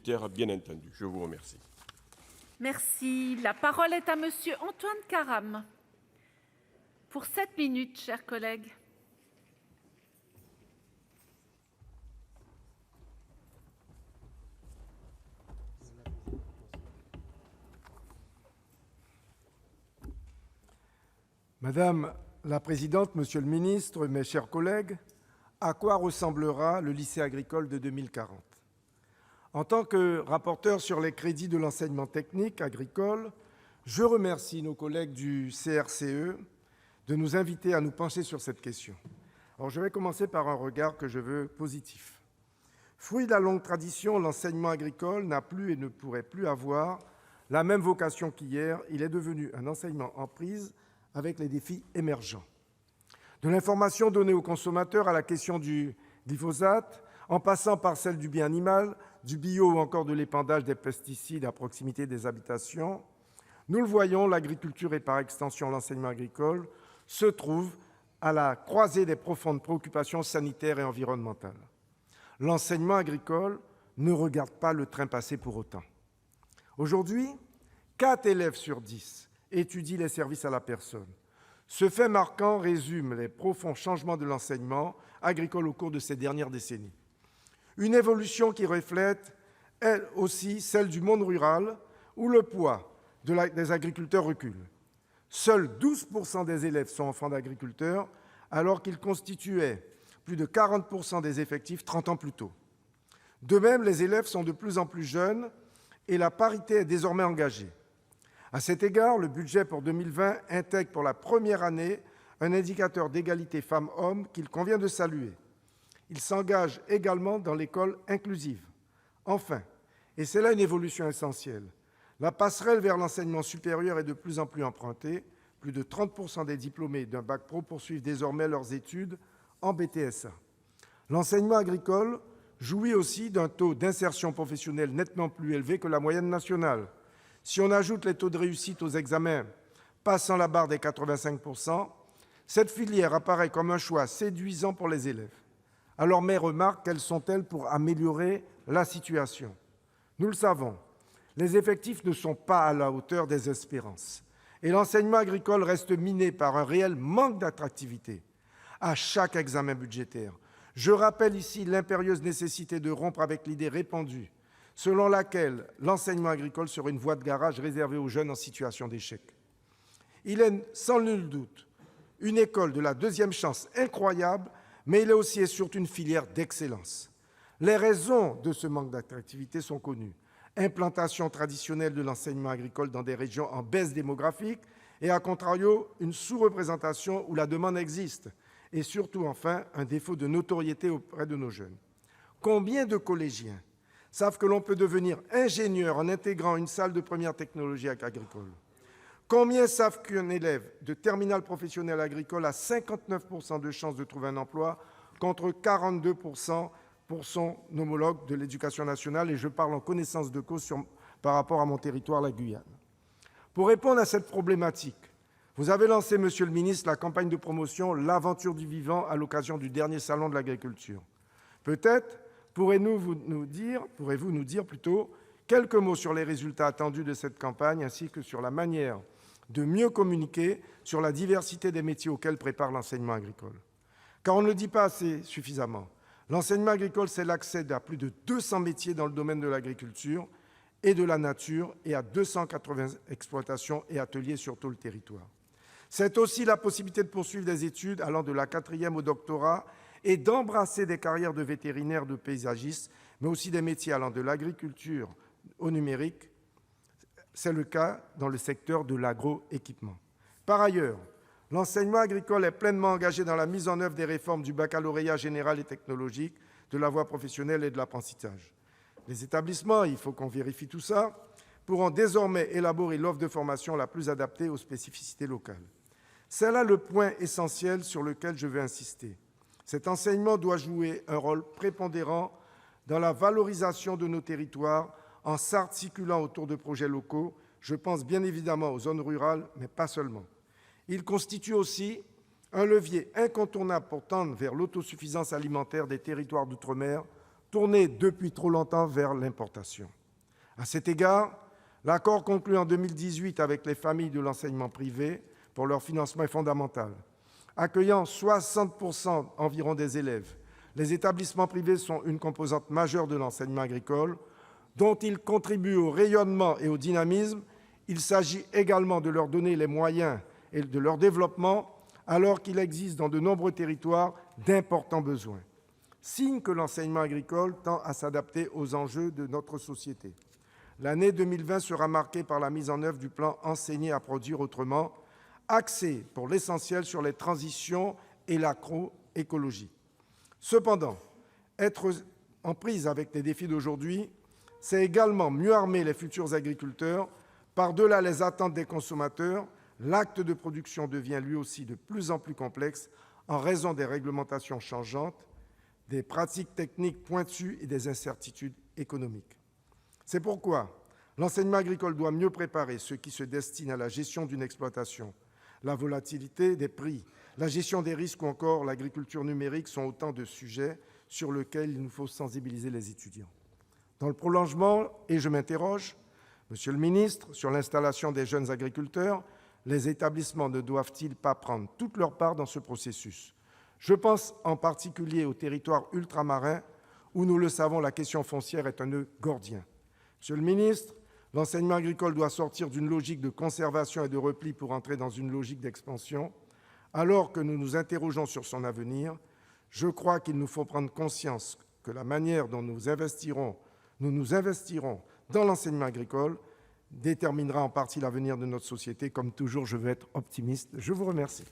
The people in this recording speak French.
budgétaire, bien entendu. Je vous remercie. Merci. La parole est à Monsieur Antoine Karam. Pour 7 minutes, chers collègues. Madame la Présidente, Monsieur le Ministre, mes chers collègues, à quoi ressemblera le lycée agricole de 2040 ? En tant que rapporteur sur les crédits de l'enseignement technique agricole, je remercie nos collègues du CRCE de nous inviter à nous pencher sur cette question. Alors, je vais commencer par un regard que je veux positif. Fruit de la longue tradition, l'enseignement agricole n'a plus et ne pourrait plus avoir la même vocation qu'hier. Il est devenu un enseignement en prise avec les défis émergents. De l'information donnée aux consommateurs à la question du glyphosate, en passant par celle du bien animal, du bio ou encore de l'épandage des pesticides à proximité des habitations, nous le voyons, l'agriculture et par extension l'enseignement agricole se trouvent à la croisée des profondes préoccupations sanitaires et environnementales. L'enseignement agricole ne regarde pas le train passer pour autant. Aujourd'hui, 4 élèves sur 10 étudient les services à la personne. Ce fait marquant résume les profonds changements de l'enseignement agricole au cours de ces dernières décennies. Une évolution qui reflète, elle aussi, celle du monde rural, où le poids des agriculteurs recule. Seuls 12% des élèves sont enfants d'agriculteurs, alors qu'ils constituaient plus de 40% des effectifs 30 ans plus tôt. De même, les élèves sont de plus en plus jeunes et la parité est désormais engagée. À cet égard, le budget pour 2020 intègre pour la première année un indicateur d'égalité femmes-hommes qu'il convient de saluer. Il s'engage également dans l'école inclusive. Enfin, et c'est là une évolution essentielle, la passerelle vers l'enseignement supérieur est de plus en plus empruntée. Plus de 30% des diplômés d'un bac pro poursuivent désormais leurs études en BTSA. L'enseignement agricole jouit aussi d'un taux d'insertion professionnelle nettement plus élevé que la moyenne nationale. Si on ajoute les taux de réussite aux examens passant la barre des 85%, cette filière apparaît comme un choix séduisant pour les élèves. Alors mes remarques, quelles sont-elles pour améliorer la situation ? Nous le savons, les effectifs ne sont pas à la hauteur des espérances et l'enseignement agricole reste miné par un réel manque d'attractivité à chaque examen budgétaire. Je rappelle ici l'impérieuse nécessité de rompre avec l'idée répandue selon laquelle l'enseignement agricole serait une voie de garage réservée aux jeunes en situation d'échec. Il est sans nul doute une école de la deuxième chance incroyable, mais il est aussi et surtout une filière d'excellence. Les raisons de ce manque d'attractivité sont connues. Implantation traditionnelle de l'enseignement agricole dans des régions en baisse démographique et, à contrario, une sous-représentation où la demande existe. Et surtout, enfin, un défaut de notoriété auprès de nos jeunes. Combien de collégiens savent que l'on peut devenir ingénieur en intégrant une salle de première technologie agricole? Combien savent qu'un élève de terminale professionnelle agricole a 59% de chances de trouver un emploi contre 42% pour son homologue de l'éducation nationale, et je parle en connaissance de cause par rapport à mon territoire, la Guyane. Pour répondre à cette problématique, vous avez lancé, Monsieur le ministre, la campagne de promotion « L'aventure du vivant » à l'occasion du dernier salon de l'agriculture. Peut-être pourrez-vous nous dire quelques mots sur les résultats attendus de cette campagne ainsi que sur la manière de mieux communiquer sur la diversité des métiers auxquels prépare l'enseignement agricole. Car on ne le dit pas assez suffisamment. L'enseignement agricole, c'est l'accès à plus de 200 métiers dans le domaine de l'agriculture et de la nature et à 280 exploitations et ateliers sur tout le territoire. C'est aussi la possibilité de poursuivre des études allant de la 4e au doctorat et d'embrasser des carrières de vétérinaire, de paysagiste, mais aussi des métiers allant de l'agriculture au numérique. C'est le cas dans le secteur de l'agroéquipement. Par ailleurs, l'enseignement agricole est pleinement engagé dans la mise en œuvre des réformes du baccalauréat général et technologique, de la voie professionnelle et de l'apprentissage. Les établissements, il faut qu'on vérifie tout ça, pourront désormais élaborer l'offre de formation la plus adaptée aux spécificités locales. C'est là le point essentiel sur lequel je veux insister. Cet enseignement doit jouer un rôle prépondérant dans la valorisation de nos territoires en s'articulant autour de projets locaux. Je pense bien évidemment aux zones rurales, mais pas seulement. Il constitue aussi un levier incontournable pour tendre vers l'autosuffisance alimentaire des territoires d'outre-mer, tournés depuis trop longtemps vers l'importation. À cet égard, l'accord conclu en 2018 avec les familles de l'enseignement privé pour leur financement est fondamental. Accueillant 60% environ des élèves, les établissements privés sont une composante majeure de l'enseignement agricole, dont ils contribuent au rayonnement et au dynamisme. Il s'agit également de leur donner les moyens et de leur développement, alors qu'il existe dans de nombreux territoires d'importants besoins. Signe que l'enseignement agricole tend à s'adapter aux enjeux de notre société. L'année 2020 sera marquée par la mise en œuvre du plan Enseigner à produire autrement, axé pour l'essentiel sur les transitions et l'agroécologie. Cependant, être en prise avec les défis d'aujourd'hui, c'est également mieux armer les futurs agriculteurs. Par-delà les attentes des consommateurs, l'acte de production devient lui aussi de plus en plus complexe en raison des réglementations changeantes, des pratiques techniques pointues et des incertitudes économiques. C'est pourquoi l'enseignement agricole doit mieux préparer ceux qui se destinent à la gestion d'une exploitation. La volatilité des prix, la gestion des risques ou encore l'agriculture numérique sont autant de sujets sur lesquels il nous faut sensibiliser les étudiants. Dans le prolongement, et je m'interroge, Monsieur le ministre, sur l'installation des jeunes agriculteurs, les établissements ne doivent-ils pas prendre toute leur part dans ce processus ? Je pense en particulier aux territoires ultramarins où, nous le savons, la question foncière est un nœud gordien. Monsieur le ministre, l'enseignement agricole doit sortir d'une logique de conservation et de repli pour entrer dans une logique d'expansion. Alors que nous nous interrogeons sur son avenir, je crois qu'il nous faut prendre conscience que la manière dont nous nous investirons dans l'enseignement agricole déterminera en partie l'avenir de notre société. Comme toujours, je veux être optimiste. Je vous remercie.